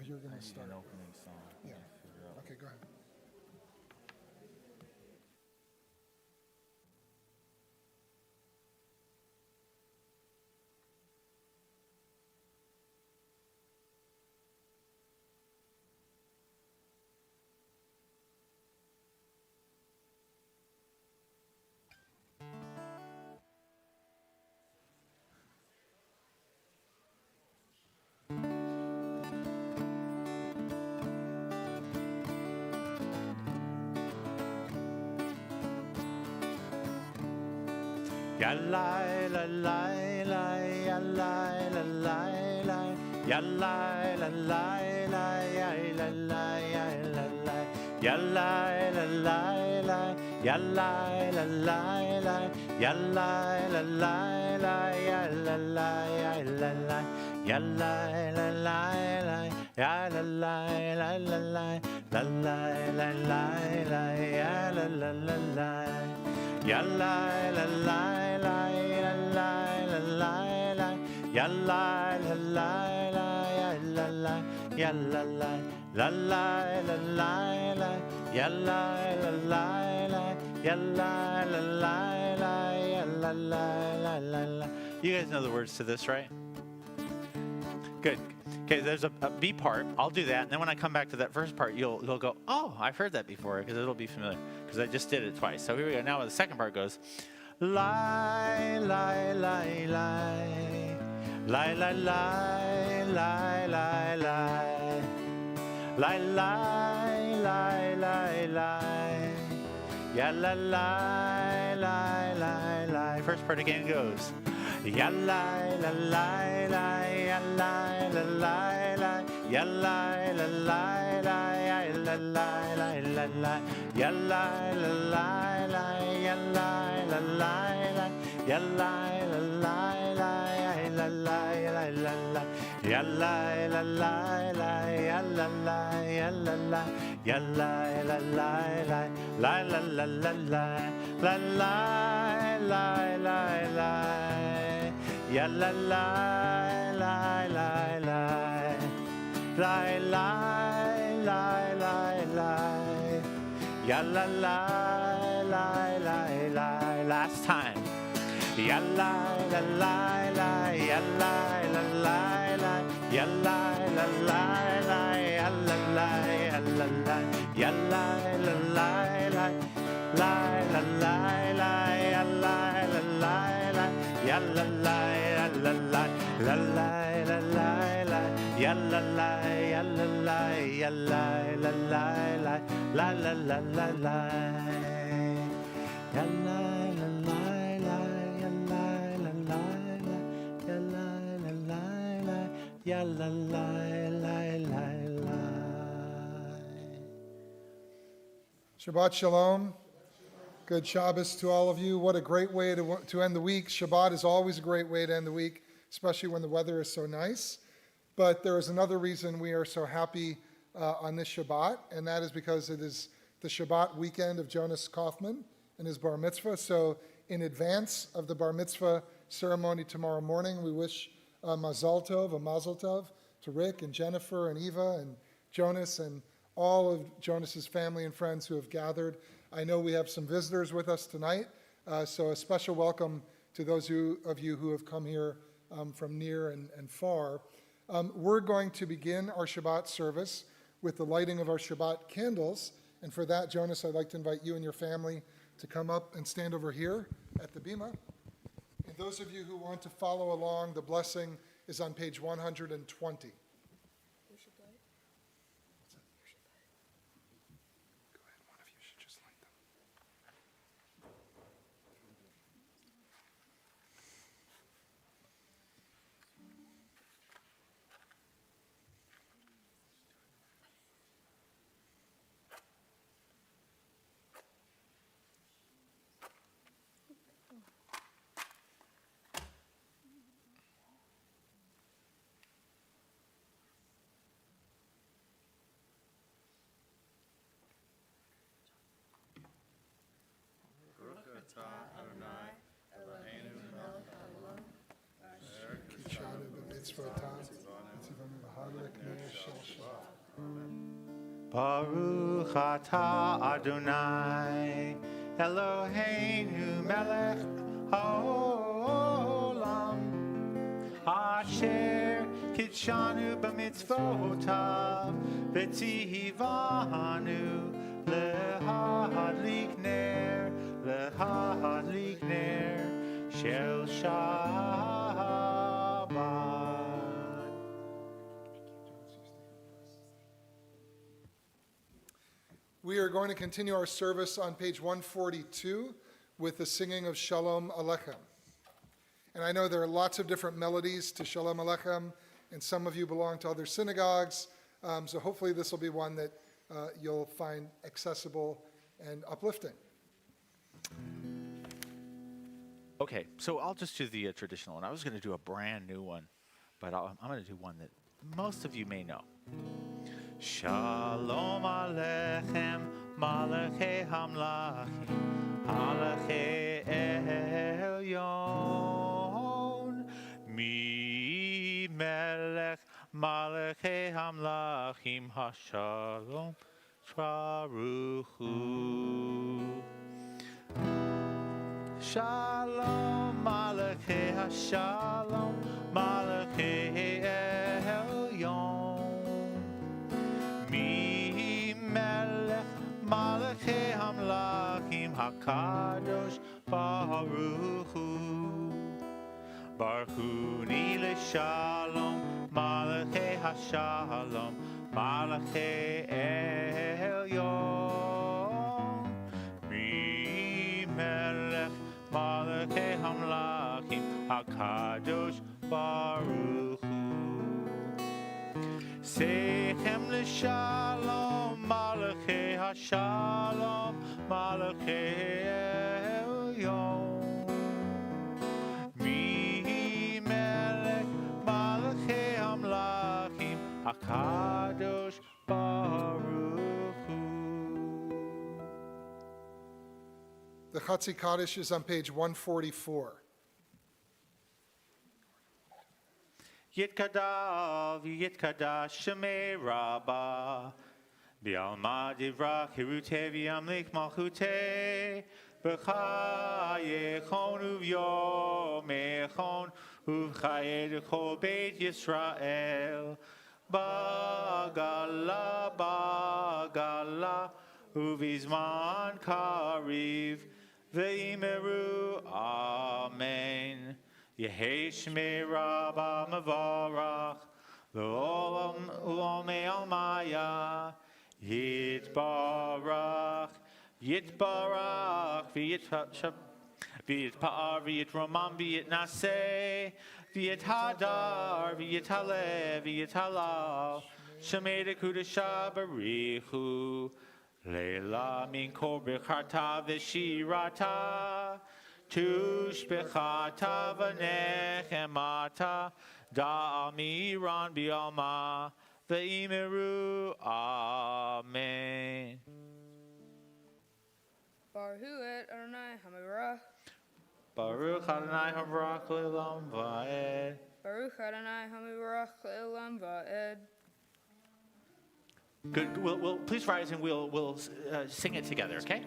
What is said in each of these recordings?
you're going to start. An opening song. Yeah. Okay, go ahead. Ya la la la la ya la la la la ya la la la la ya la la ya la la ya la la la la ya la la la la ya la la la la ya la la ya la la ya la la la la ya la la la la la la la la la ya la la la la ya la la la la ya la la la la ya la la la la ya la la ya la la la la la la la ya la la la la ya la la la la ya la la la la. You guys know the words to this, right? Good. Okay, there's a B part. I'll do that, and then when I come back to that first part, you'll go, oh, I've heard that before, because it'll be familiar, because I just did it twice. So here we go. Now the second part goes, lie, lie, lie, lie, lie, lie, lie, lie, lie, lie, lie, lie, lie, lie, lie, ya la lie, lie, lie, lie. First part again goes, ya lie, la lie, lie, ya lie, la lie, lie, ya lie, la lie, lie, ya la lie, lie, la lie, ya lie, la lie, lie, ya lie, la lie, lie, ya lie, la lie, lie, ya la lie, lie, la lie, ya lie, la lie, lie, ya la lie, ya la lie, ya lie, la lie, lie, lie, la la la lie, la lie, lie, lie, lie. Ya la la la la la la la la la la ya la la la la la. Last time. Ya la la la la ya la la la la ya la la la la ya la la ya la la ya la la la la la la la la ya la la la la ya la la ya la la la la la la la ya la la ya la la ya la la la la la la la la la ya la la la la ya la la la la ya la la la la. Shabbat Shalom. Good Shabbos to all of you. What a great way to end the week. Shabbat is always a great way to end the week, especially when the weather is so nice. But there is another reason we are so happy on this Shabbat, and that is because it is the Shabbat weekend of Jonas Kaufman and his bar mitzvah. So in advance of the bar mitzvah ceremony tomorrow morning, we wish a mazel tov to Rick and Jennifer and Eva and Jonas and all of Jonas's family and friends who have gathered. I know we have some visitors with us tonight, so a special welcome to those of you who have come here from near and far. We're going to begin our Shabbat service with the lighting of our Shabbat candles, and for that, Jonas, I'd like to invite you and your family to come up and stand over here at the bima. And those of you who want to follow along, the blessing is on page 120. Baruch atah Adonai, Eloheinu melech haolam, asher kitshanu b'mitzvotav, v'tzivanu lehadlik ner shel Shabbat. We are going to continue our service on page 142 with the singing of Shalom Aleichem. And I know there are lots of different melodies to Shalom Aleichem, and some of you belong to other synagogues, so hopefully this will be one that you'll find accessible and uplifting. Okay, so I'll just do the traditional one. I was going to do a brand new one, but I'm going to do one that most of you may know. Shalom Aleichem, Malachei Hamlachim, Malachei Elyon, Mi Melech, Malachei Hamlachim, HaShalom, Baruchu. Shalom Malachei HaShalom, Malachei Elyon. Mi melech malachei hamlachim hakadosh baruch hu. Baruchuni leshalom malachei hashalom malachei elyon. Mi melech malachei hamlachim hakadosh baruch hu. Sechem l'shalom, malachei hashalom, malachei elyon. Mi melech, malachei hamlachim, hakadosh baruch hu. The Chatzi Kaddish is on page 144. Yitkadav, Yitkadash, Shemei Rabbah, Bialma Divrach, Hirute, Viamlik Malchute, B'chayechon Uv'yom Echon, Uv'chaye D'chol Beit Yisrael, Bagala, Bagala, Uv'izman Kariv, V'imeru, Amen. Yehei Shmei Rabbah Mevarach, L'olam U'olmei Almaya, Yitbarach, Yitbarach, V'yitpa'ar, V'yitromam, V'yitnaseh, V'yithadar, V'yithaleh, V'yithalal, Shemei Dekudesha Barichu, Leila Min Kol B'charta V'shirata, Tushbechata v'nechemata da'amiran bi'alma ve'imeru. Amen. Baruch Adonai Hamirach. Baruch Adonai Hamirach le'olam va'ed. Baruch Adonai Hamirach le'olam va'ed. Good. We'll please rise and we'll sing it together, okay?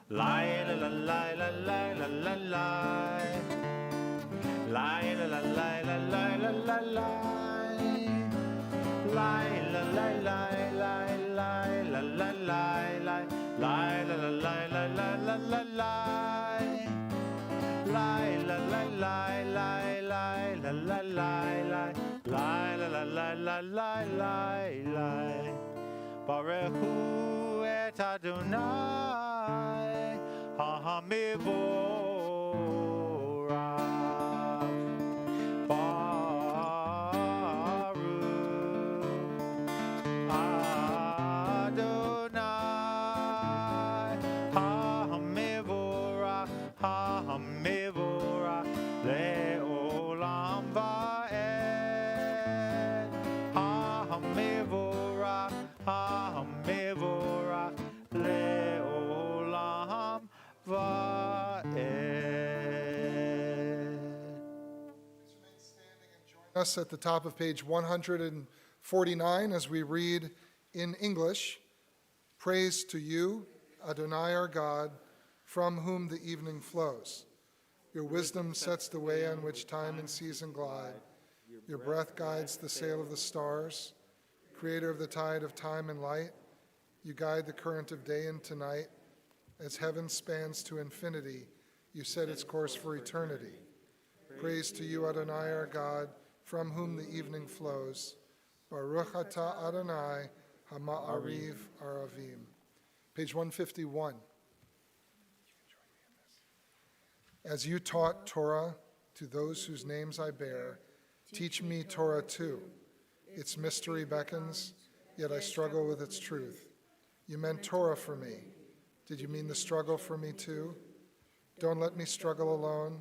Lai la la la la la la la la. Lai la la la la la la la la. Lai la la la la la la la la. Lai la la la la la la la la. Lai la la la la la la la la. Lai la la la la la la. Baruchu et Adonai HaMevorach. Baruch Adonai HaMevorach, HaMevorach le'olam va'ed. HaMevorach, HaMevorach le'olam va'ed. Us at the top of page 149 as we read in English Praise to you, Adonai our God, from whom the evening flows. Your wisdom sets the way on which time and season glide. Your breath guides the sail of the stars. Creator of the tide of time and light, you guide the current of day into night. As heaven spans to infinity, you set its course for eternity. Praise to you, Adonai our God, from whom the evening flows. Baruch atah Adonai, Hama'ariv Aravim. Page 151. As you taught Torah to those whose names I bear, teach me Torah too. Its mystery beckons, yet I struggle with its truth. You meant Torah for me. Did you mean the struggle for me too? Don't let me struggle alone.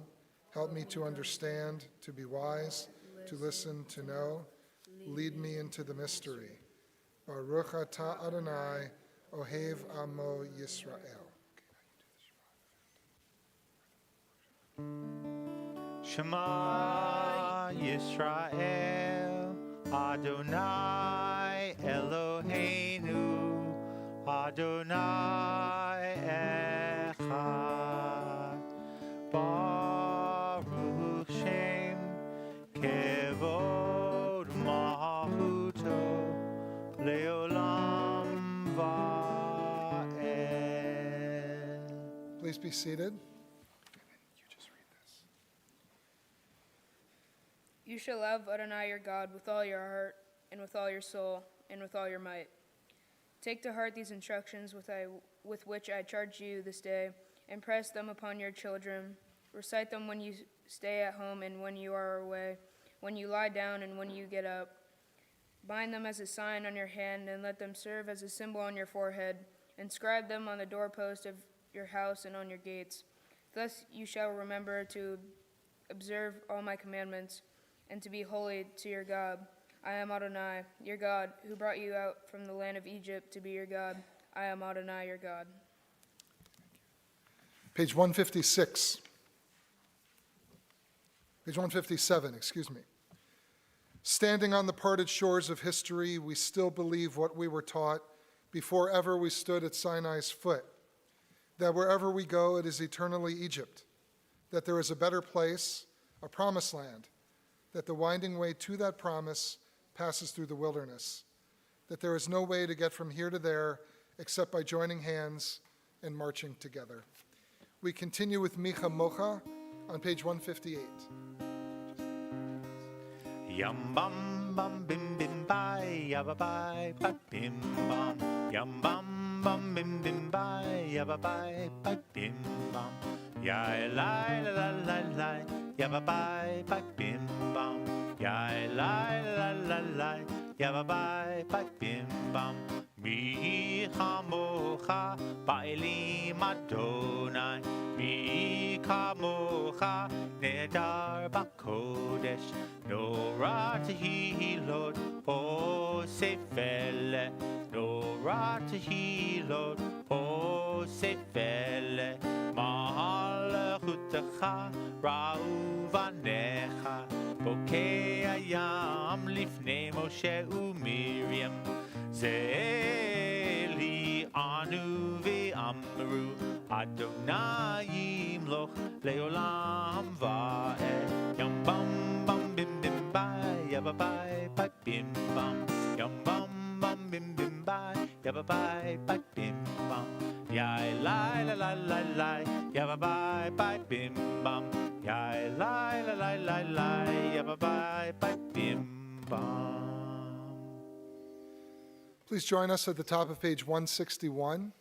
Help me to understand, to be wise, to listen, to know. Lead me into the mystery. Baruch atah Adonai, Ohev Amo Yisrael. Shema Yisrael, Adonai Eloheinu, Adonai Echad. Baruch Shem Kevod Mahuto Leolam Va'ed. Please be seated. You shall love Adonai your God with all your heart, and with all your soul, and with all your might. Take to heart these instructions with which I charge you this day, and press them upon your children. Recite them when you stay at home and when you are away, when you lie down and when you get up. Bind them as a sign on your hand, and let them serve as a symbol on your forehead. Inscribe them on the doorpost of your house and on your gates. Thus you shall remember to observe all my commandments, and to be holy to your God. I am Adonai, your God, who brought you out from the land of Egypt to be your God. I am Adonai, your God. Page 156. Page 157, excuse me. Standing on the parted shores of history, we still believe what we were taught before ever we stood at Sinai's foot, that wherever we go, it is eternally Egypt, that there is a better place, a promised land, that the winding way to that promise passes through the wilderness, that there is no way to get from here to there except by joining hands and marching together. We continue with Micha Mocha on page 158. Yum bum bum bim bim bye yabba bye bye bim bum. Yum bum bum bim bim bye yabba bye bye bim bum. Ya la la la la la yabba bye bye bim bum. Ya la la la la yabba bye bye bim bum. Mi chamocha ba'elim Adonai. Mi kamocha nedar b'kodesh. Nora tehilot o sefele. Nora tehilot o sefele. Malchutecha ra'u vanecha. Bokei hayam lifnei Moshe uMiriam. Zeli anu ve'amru Adonai yimloch leolam va'ed. Yum bum bum bim bim bye yabba bye bye bim bum. Yum bum bum bim bim bye yabba bye bye bim bum. Yai lai la la la la yabba bye bye bim bum. Yai lai la la la la yabba bye bye bim bum. Please join us at the top of page 161.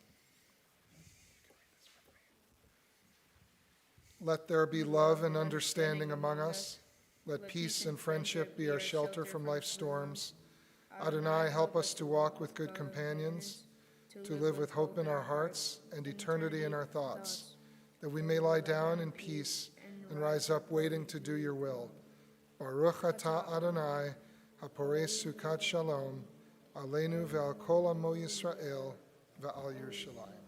Let there be love and understanding among us. Let peace and friendship be our shelter from life's storms. Adonai, help us to walk with good companions, to live with hope in our hearts and eternity in our thoughts, that we may lie down in peace and rise up waiting to do your will. Baruch atah Adonai, haporei sukat shalom, aleinu ve'al kol amo Yisrael ve'al Yerushalayim.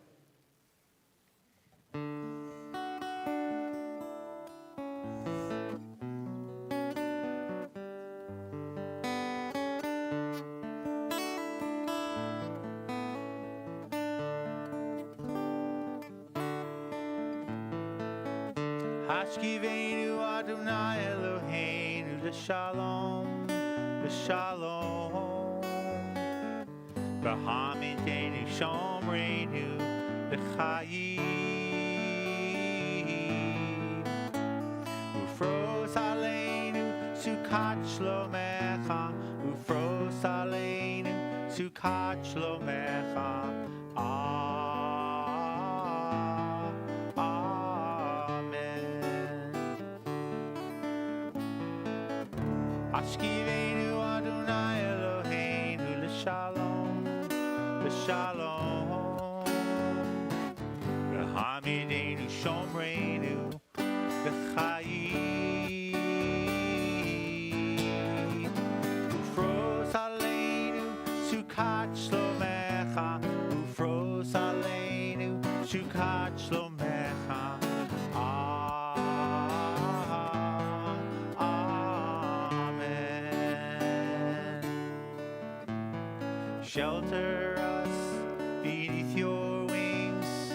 Ashkivenu Adonai Eloheinu L'Shalom, L'Shalom. V'hamidenu Shomreinu L'Chayim. Ufros Aleinu Sukat Shlomecha, Ufros Aleinu Sukat Shlomecha. Ashkivenu Adonai Eloheinu L'Shalom, L'Shalom. V'hamidenu Shomreinu L'Chayim. Ufros Aleinu Sukat Shlomecha, Ufros Aleinu Sukat Shlomecha. Shelter us beneath your wings,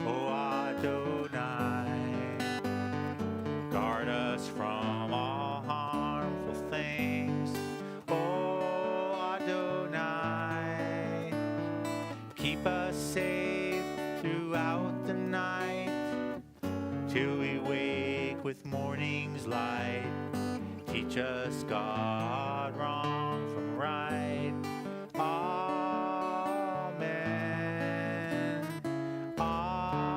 O Adonai. Guard us from all harmful things, O Adonai. Keep us safe throughout the night, till we wake with morning's light. Teach us, God, wrong from right. Amen. Amen.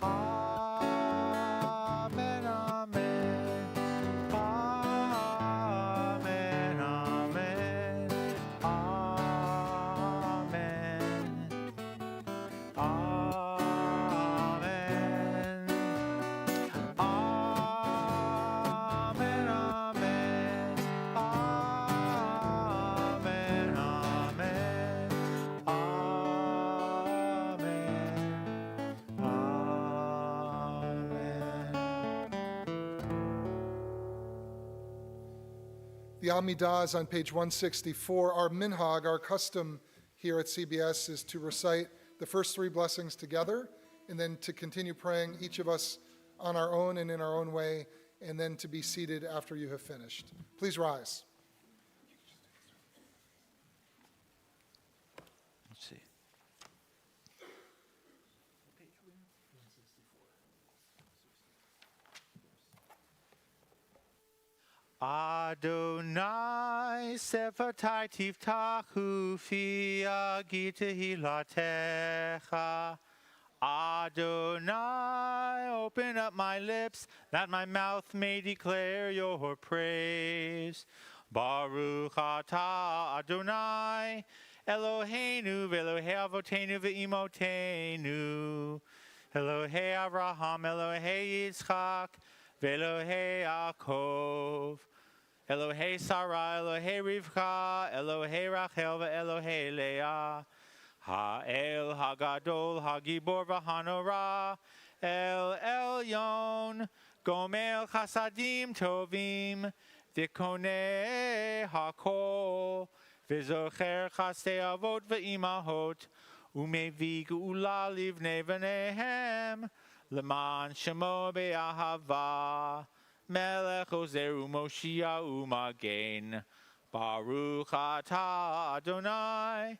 Amen. Amen. Amen. Amen. Amen. Amen. The Amidah is on page 164. Our minhag, our custom here at CBS, is to recite the first three blessings together, and then to continue praying, each of us on our own and in our own way, and then to be seated after you have finished. Please rise. Let's see. Adonai sefatai tiftachu fi agita hilatecha. Adonai, open up my lips, that my mouth may declare your praise. Baruch atah Adonai, Eloheinu v'Elohei avotenu v'imotenu. Elohei Avraham, Elohei Yitzchak, v'Elohei Yaakov. Elohei Sarah, Elohei Rivka, Elohei Rachel, v'Elohei Leah. Ha'el Hagadol Hagibor v'Hanora, El Elyon, Gomel Chasadim Tovim, V'Koneh Hakol, V'Zocher Chasei Avot v'Imahot, Umevi Geula Livnei V'Nehem, L'man Shemo Be'ahava, Melech Ozer U'Moshia U'Magen, Baruch Atah Adonai,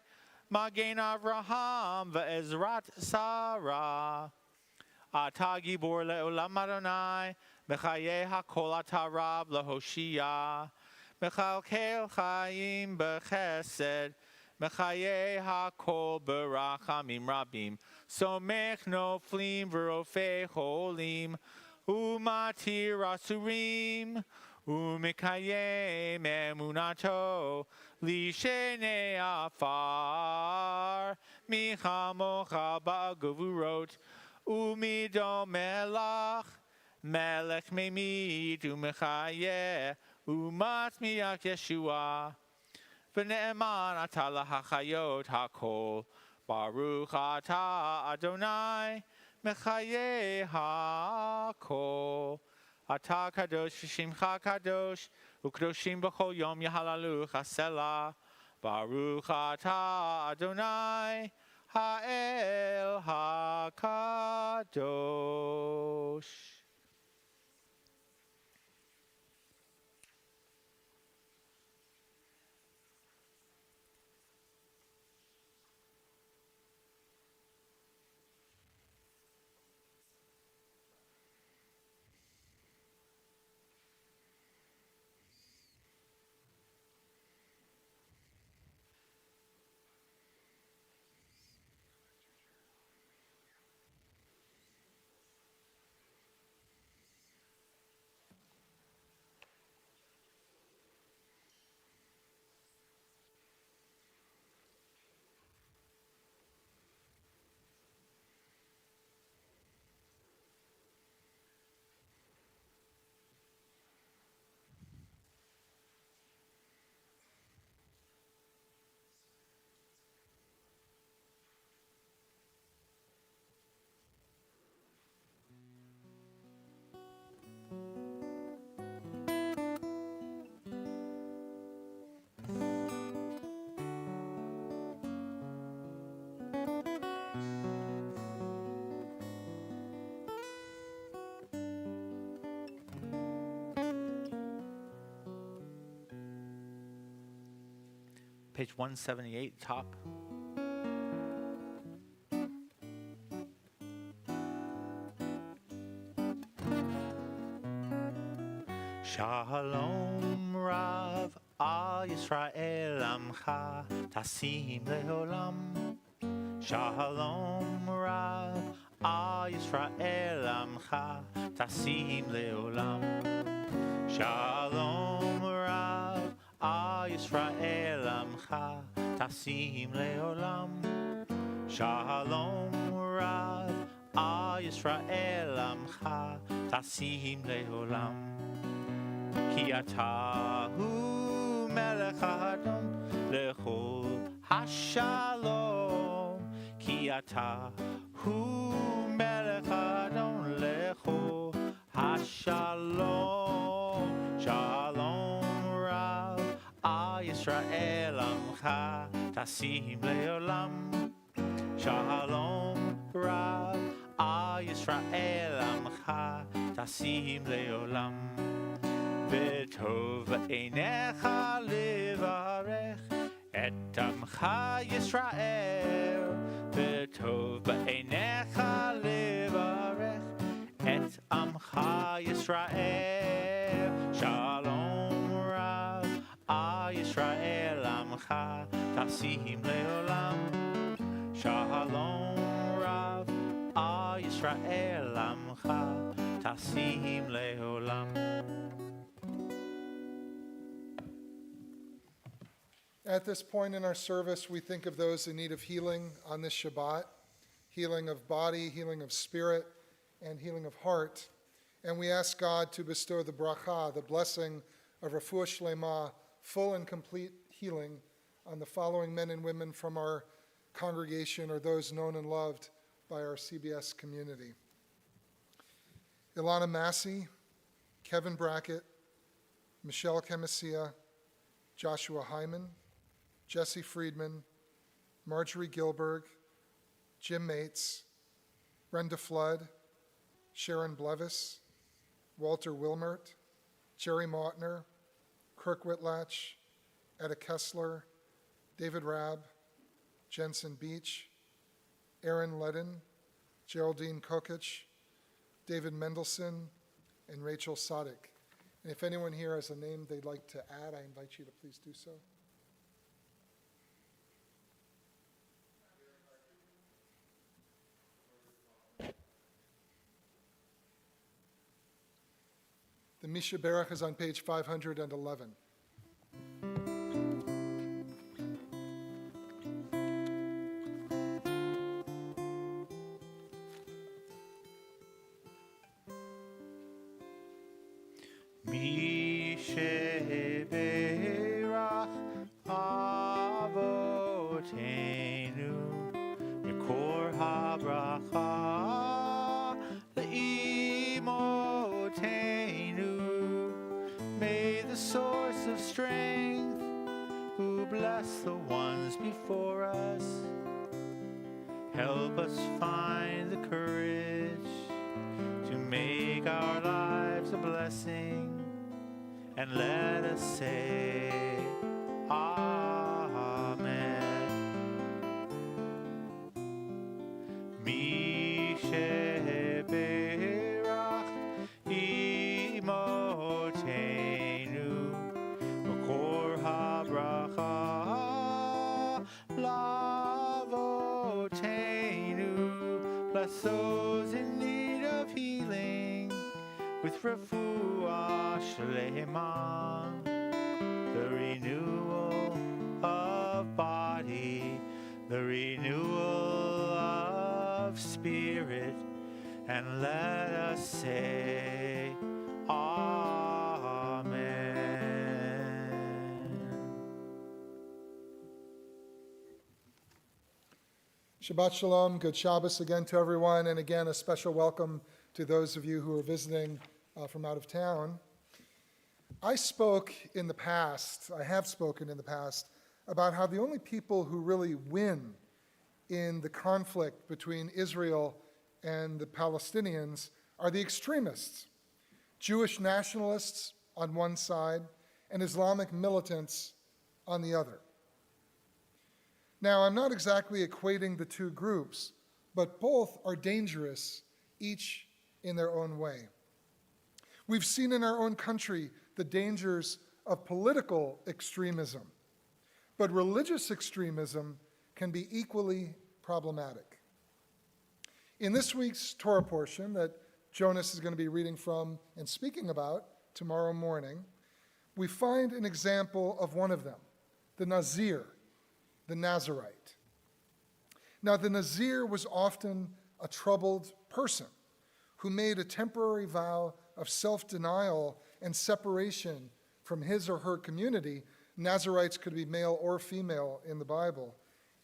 Magen Avraham ve'ezrat Sarah. Ata gibor le'olam Adonai, Mechaye hakol ata rab lehoshia. Mechalkel chayim bechesed, Mechaye hakol berachamim rabim. Somech noflim v'rofei cholim, Umatir asurim, Umekayem emunato, Lishene afar, Michamocha ba'gavurot, Umidom melach, Melech memid, Umechaye, Umat miyak Yeshua, V'ne'eman atah lahachayot hakol, Baruch atah Adonai, Mechaye hakol. Ata kadosh v'shimcha kadosh, u'kadoshim b'chol yom yahalalu chasela. Baruch ata Adonai, Ha'el HaKadosh. Page 178, top. Shalom Rav Al Yisrael Amcha Tasim Leolam. Shalom Rav Al Yisrael Amcha Tasim Leolam. Shalom Rav Al Yisrael Amcha Tasim Leolam. Shalom Rav Al Yisrael Amcha Tasim Leolam. Ki atahu melech Adon lechol hashalom. Ki atahu melech Adon lechol hashalom. Shalom Rav Al Yisrael Amcha Tasim Leolam. Shalom Rav Al Yisrael Amcha Tasim Leolam. V'tov einecha levarech et amcha Yisrael. V'tov einecha levarech et amcha Yisrael. Shalom Rav Al Yisrael Amcha Tasim Leolam. Shalom Rav Al Yisrael Amcha Tasim Leolam. At this point in our service, we think of those in need of healing on this Shabbat, healing of body, healing of spirit, and healing of heart. And we ask God to bestow the bracha, the blessing of refuah shlema, full and complete healing on the following men and women from our congregation or those known and loved by our CBS community. Ilana Massey, Kevin Brackett, Michelle Camiscia, Joshua Hyman, Jesse Friedman, Marjorie Gilberg, Jim Mates, Brenda Flood, Sharon Blevis, Walter Wilmert, Jerry Mautner, Kirk Whitlatch, Etta Kessler, David Rabb, Jensen Beach, Aaron Ledden, Geraldine Kokich, David Mendelson, and Rachel Sadek. And if anyone here has a name they'd like to add, I invite you to please do so. The Misha Berach is on page 511. Help us find the courage to make our lives a blessing, and let us say, Amen. Mi sheberach imotenu, makor habracha lavotenu. Bless those in need of healing with refuah shlema, the renewal of body, the renewal of spirit, and let us say, Amen. Shabbat Shalom, good Shabbos again to everyone, and again a special welcome to those of you who are visiting from out of town. I have spoken in the past, about how the only people who really win in the conflict between Israel and the Palestinians are the extremists, Jewish nationalists on one side and Islamic militants on the other. Now, I'm not exactly equating the two groups, but both are dangerous, each in their own way. We've seen in our own country the dangers of political extremism, but religious extremism can be equally problematic. In this week's Torah portion that Jonas is going to be reading from and speaking about tomorrow morning, we find an example of one of them, the Nazir, the Nazirite. Now, the Nazir was often a troubled person who made a temporary vow of self-denial and separation from his or her community. Nazirites could be male or female in the Bible,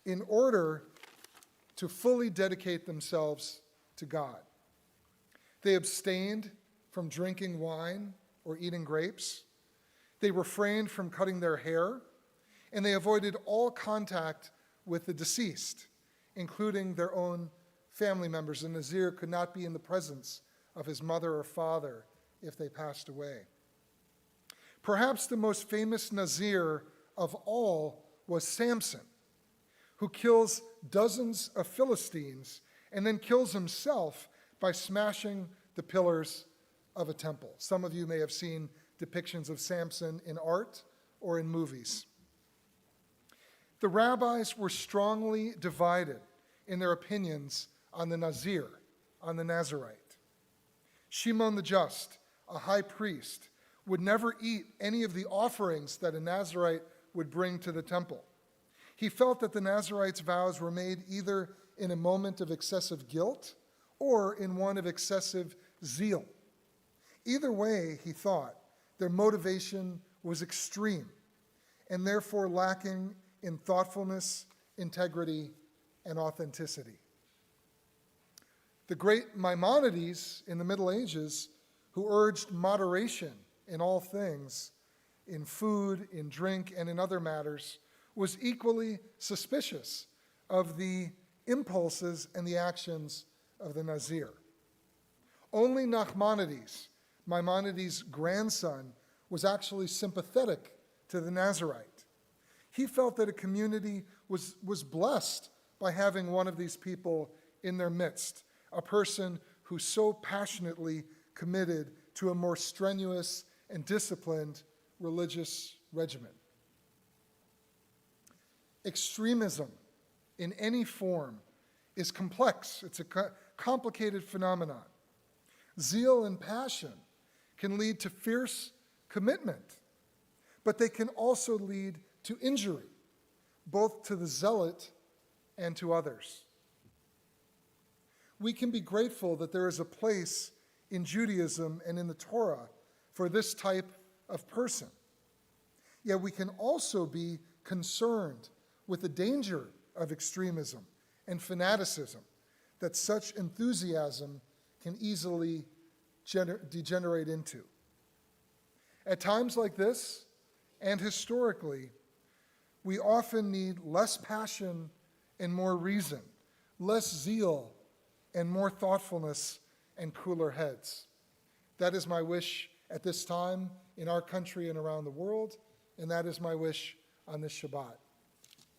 in order to fully dedicate themselves to God. They abstained from drinking wine or eating grapes. They refrained from cutting their hair, and they avoided all contact with the deceased, including their own family members. The Nazir could not be in the presence of his mother or father if they passed away. Perhaps the most famous Nazir of all was Samson, who kills dozens of Philistines and then kills himself by smashing the pillars of a temple. Some of you may have seen depictions of Samson in art or in movies. The rabbis were strongly divided in their opinions on the Nazir, on the Nazirite. Shimon the Just, a high priest, would never eat any of the offerings that a Nazirite would bring to the temple. He felt that the Nazirite's vows were made either in a moment of excessive guilt or in one of excessive zeal. Either way, he thought, their motivation was extreme and therefore lacking in thoughtfulness, integrity, and authenticity. The great Maimonides in the Middle Ages, who urged moderation in all things, in food, in drink, and in other matters, was equally suspicious of the impulses and the actions of the Nazir. Only Nachmanides, Maimonides' grandson, was actually sympathetic to the Nazirite. He felt that a community was blessed by having one of these people in their midst, a person who so passionately committed to a more strenuous and disciplined religious regimen. Extremism in any form is complex. It's a complicated phenomenon. Zeal and passion can lead to fierce commitment, but they can also lead to injury, both to the zealot and to others. We can be grateful that there is a place in Judaism and in the Torah for this type of person. Yet we can also be concerned with the danger of extremism and fanaticism that such enthusiasm can easily degenerate into. At times like this, and historically, we often need less passion and more reason, less zeal, and more thoughtfulness and cooler heads. That is my wish at this time in our country and around the world, and that is my wish on this Shabbat.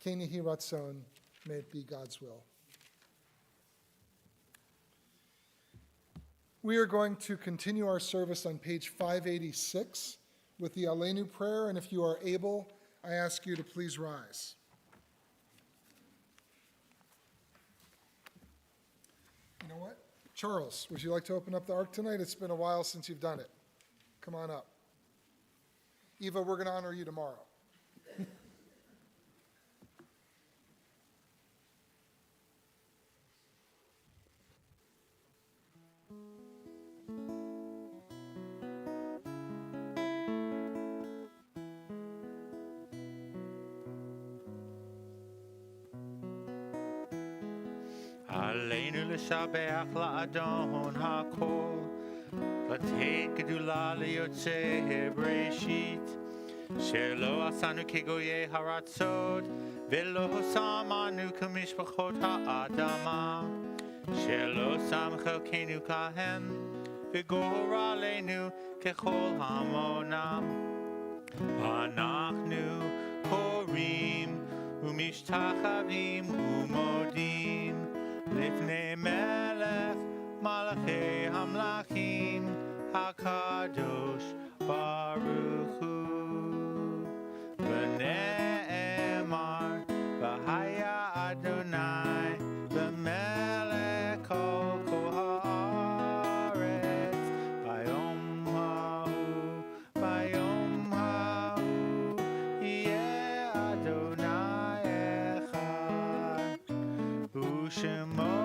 Ken Yehi Ratzon, may it be God's will. We are going to continue our service on page 586 with the Aleinu prayer, and if you are able, I ask you to please rise. You know what? Charles, would you like to open up the Ark tonight? It's been a while since you've done it. Come on up. Eva, we're going to honor you tomorrow. עלינו לשבח לאדון הכל, לתת גדולה ליוצא בראשית, שלא עשנו כגויי הארצות, ולא שמנו כמשפחות האדמה, שלא שם חלקנו כהם, וגורלנו ככל המונם. אנחנו קוראים ומשתחווים ומודים לפני מלך מלכי המלכים הקדוש ברוך הוא. ונאמר והיה אדוני למלך כל הארץ ביום ההוא יהיה אדוני אחד ושמו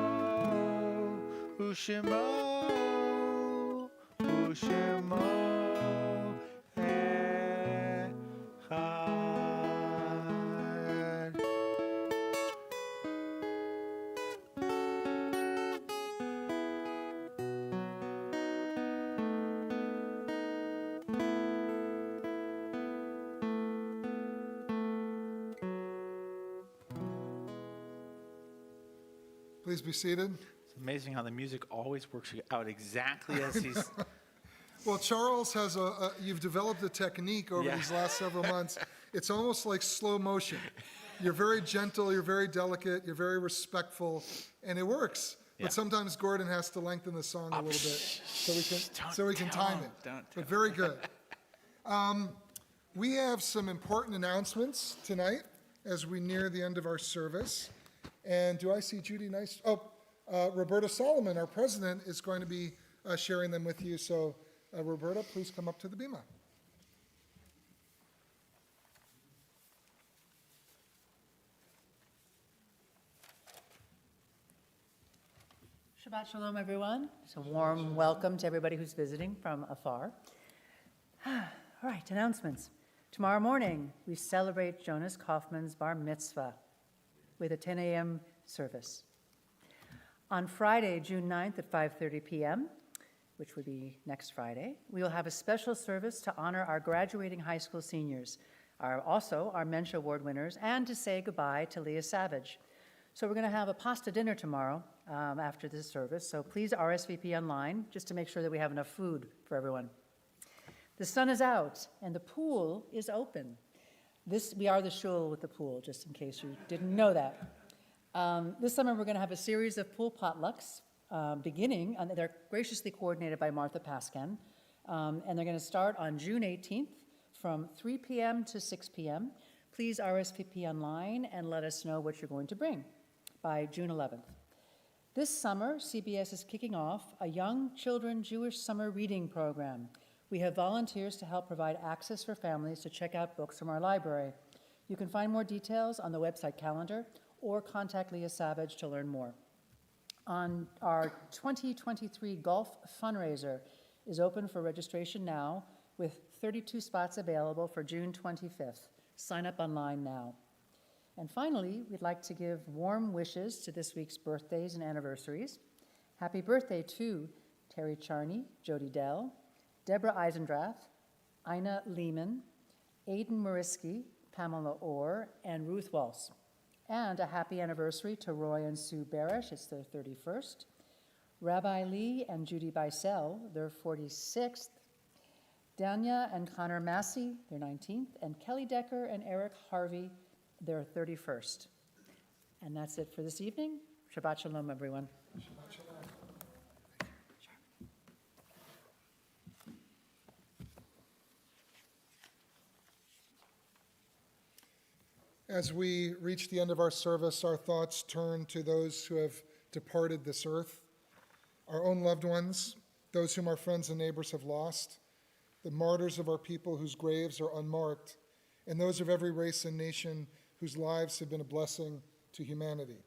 אחד. Please be seated. It's amazing how the music always works out exactly as he's. Well, Charles has you've developed a technique over these last several months. It's almost like slow motion. You're very gentle, you're very delicate, you're very respectful, and it works. But sometimes Gordon has to lengthen the song a little bit so we can time it. But very good. We have some important announcements tonight as we near the end of our service. And do I see Judy Nice? Roberta Solomon, our president, is going to be sharing them with you. So, Roberta, please come up to the bima. Shabbat Shalom, everyone. It's a warm welcome to everybody who's visiting from afar. All right, announcements. Tomorrow morning, we celebrate Jonas Kaufman's bar mitzvah with a 10 a.m. service. On Friday, June 9th at 5:30 p.m., which would be next Friday, we will have a special service to honor our graduating high school seniors, also our Mensch Award winners, and to say goodbye to Leah Savage. So we're going to have a pasta dinner tomorrow after this service, so please RSVP online just to make sure that we have enough food for everyone. The sun is out, and the pool is open. We are the shul with the pool, just in case you didn't know that. This summer, we're going to have a series of pool potlucks beginning, and they're graciously coordinated by Martha Pascan, and they're going to start on June 18th from 3 p.m. to 6 p.m. Please RSVP online and let us know what you're going to bring by June 11th. This summer, CBS is kicking off a Young Children Jewish Summer Reading Program. We have volunteers to help provide access for families to check out books from our library. You can find more details on the website calendar or contact Leah Savage to learn more. On our 2023 golf fundraiser is open for registration now with 32 spots available for June 25th. Sign up online now. And finally, we'd like to give warm wishes to this week's birthdays and anniversaries. Happy birthday to Terry Charney, Jody Dell, Deborah Eisendrath, Ina Lehman, Aidan Mariski, Pamela Orr, and Ruth Walsh. And a happy anniversary to Roy and Sue Barish, it's their 31st. Rabbi Lee and Judy Beisel, their 46th. Danya and Connor Massey, their 19th. And Kelly Decker and Eric Harvey, their 31st. And that's it for this evening. Shabbat Shalom, everyone. Shabbat shalom. As we reach the end of our service, our thoughts turn to those who have departed this earth, our own loved ones, those whom our friends and neighbors have lost, the martyrs of our people whose graves are unmarked, and those of every race and nation whose lives have been a blessing to humanity.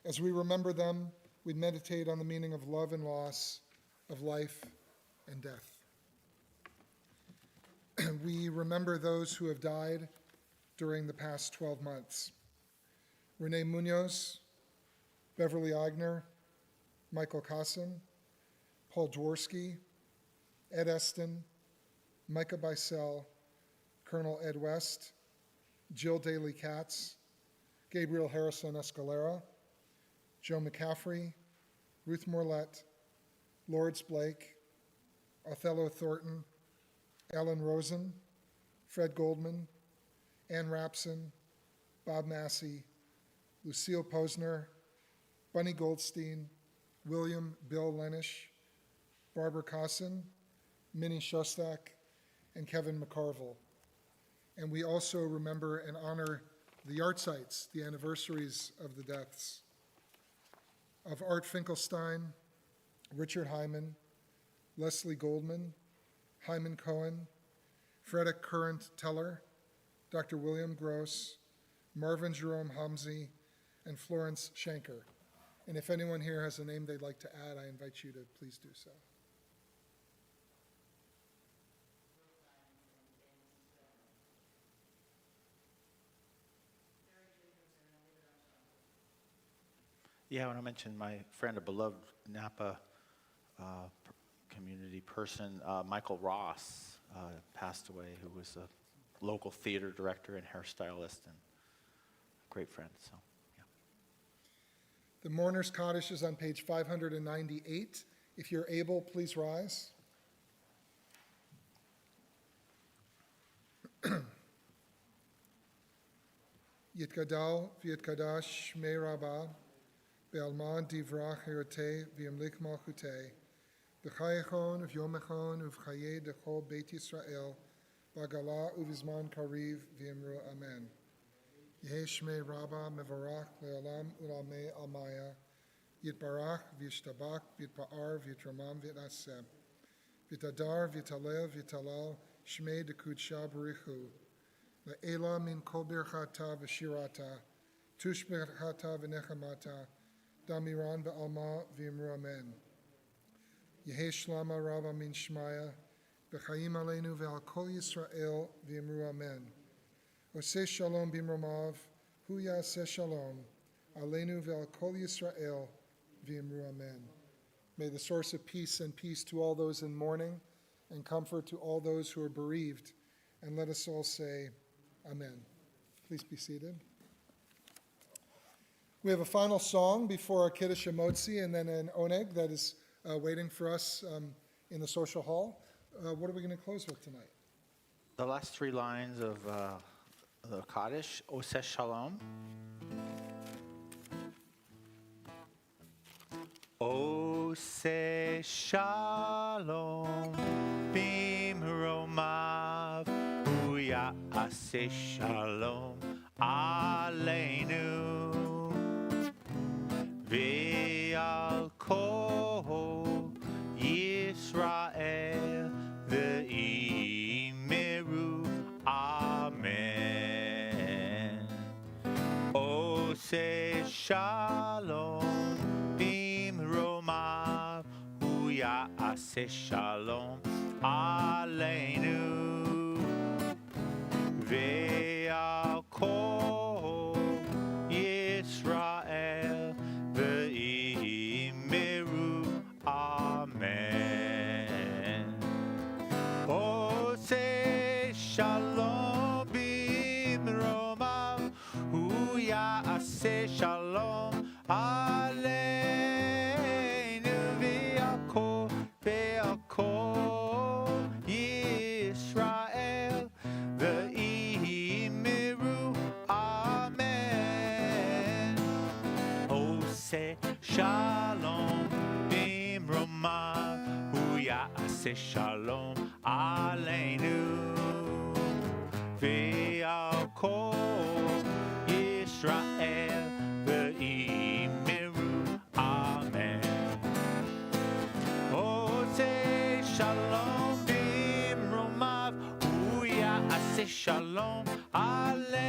As we remember them, we meditate on the meaning of love and loss, of life and death. We remember those who have died during the past 12 months. Renee Munoz, Beverly Eigner, Michael Kasson, Paul Dworsky, Ed Eston, Micah Beisel, Colonel Ed West, Jill Daly Katz, Gabriel Harrison Escalera, Joe McCaffrey, Ruth Morlett, Lawrence Blake, Othello Thornton, Alan Rosen, Fred Goldman, Ann Rapson, Bob Massey, Lucille Posner, Bunny Goldstein, William Bill Lenish, Barbara Cosson, Minnie Shostak, and Kevin McCarville. And we also remember and honor the yard sites, the anniversaries of the deaths of Art Finkelstein, Richard Hyman, Leslie Goldman, Hyman Cohen, Frederick Current Teller, Dr. William Gross, Marvin Jerome Hamzy, and Florence Schenker. And if anyone here has a name they'd like to add, I invite you to please do so. Yeah, I want to mention my friend, a beloved Napa community person, Michael Ross, passed away, who was a local theater director and hairstylist and a great friend. So, yeah. The Mourner's Kaddish is on page 598. If you're able, please rise. Yitgadal v'yitkadash shmei Rabbah be'alman divrach herotei v'yamlik malchutei b'chayechon v'yomechon uv'chayei dechol Beit Yisrael b'agala uv'zman kariv v'yamru amen. Yehei shmei Rabbah mevarach le'olam u'lamei almaya yitbarach v'yishtabach v'yitpa'ar v'yitramam v'yitnaseh v'yitadar v'yitalel v'yitalal shmei dekudsha b'richu Le'ela min kol birchata v'shirata, tush birchata v'nechamata, damiran v'alma v'imru amen. Yehei shlama rava min shmaya, v'chaim aleinu v'al kol Yisrael v'imru amen. Oseh shalom b'imromav, hu yaseh shalom, aleinu v'al kol Yisrael v'imru amen. May the source of peace and peace to all those in mourning, and comfort to all those who are bereaved. And let us all say, Amen. Please be seated. We have a final song before our Kiddush Motzi, and then an oneg that is waiting for us in the social hall. What are we going to close with tonight? The last three lines of the Kaddish, Oseh Shalom. Oseh Shalom bimromav Ya'aseh Shalom Aleinu Ve'al Kol Yisrael Ve'imiru Amen. Oseh Shalom bimromav Ya'aseh Shalom Aleinu Ve'al kol Yisrael ve'imiru amen. Oseh shalom bimromav hu יעשה שלום עלינו ועל כל ישראל ואמרו אמן. עושה שלום במרומיו הוא יעשה שלום עלינו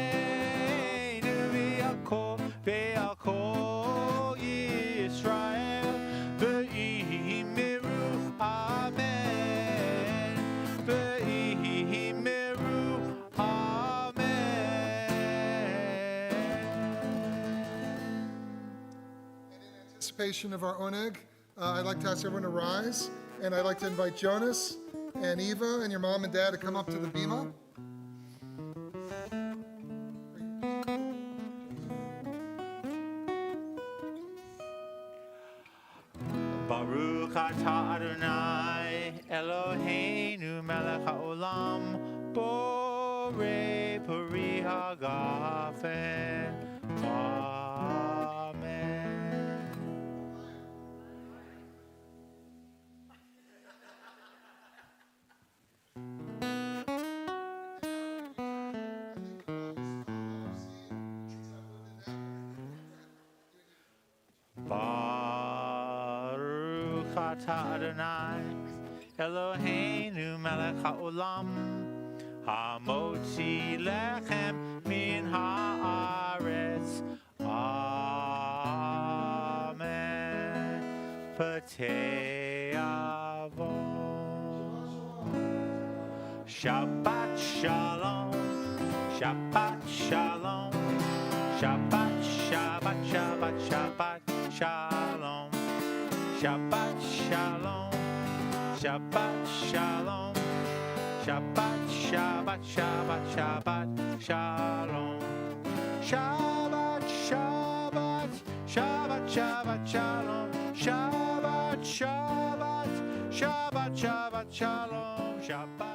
ועל כל ישראל ואמרו אמן ואמרו אמן. Anticipation of our oneg, I'd like to ask everyone to rise, and I'd like to invite Jonas and Eva and your mom and dad to come up to the bima. Baruch atah Adonai Eloheinu melech haolam borei peri hagafen. Amen. Baruch atah Adonai Eloheinu melech haolam hamotzi lechem min haaretz. Amen. Patei avon. Shabbat shalom. Shabbat shalom. Shabbat Shabbat Shabbat Shabbat shalom. Shabbat shalom. Shabbat shalom. Shabbat Shabbat Shabbat Shabbat shalom. Shabbat Shabbat Shabbat Shabbat shalom. Shabbat Shabbat Shabbat Shabbat shalom. Shabbat